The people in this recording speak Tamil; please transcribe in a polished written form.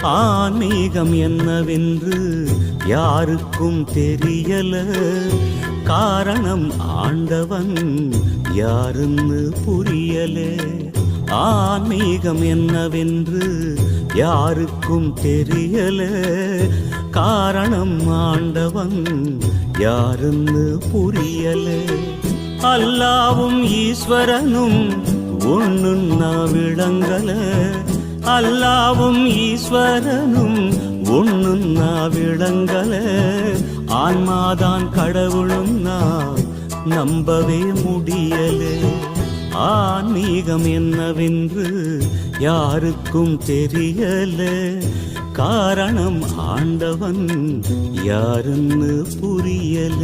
ஆன்மீகம் என்னவென்று யாருக்கும் தெரியல. காரணம் ஆண்டவன் யாருன்னு புரியல. ஆன்மீகம் என்னவென்று யாருக்கும் தெரியல. காரணம் ஆண்டவன் யாருன்னு புரியல. அல்லாவும் ஈஸ்வரனும் ஒண்ணுன்னா விளங்கல. அல்லாவும் ஈஸ்வரனும் ஒண்ணுன்னா விளங்கல. ஆன்மாதான் கடவுளுன்னா நம்பவே முடியல. ஆன்மீகம் என்னவென்று யாருக்கும் தெரியல. காரணம் ஆண்டவன் யாருன்னு புரியல.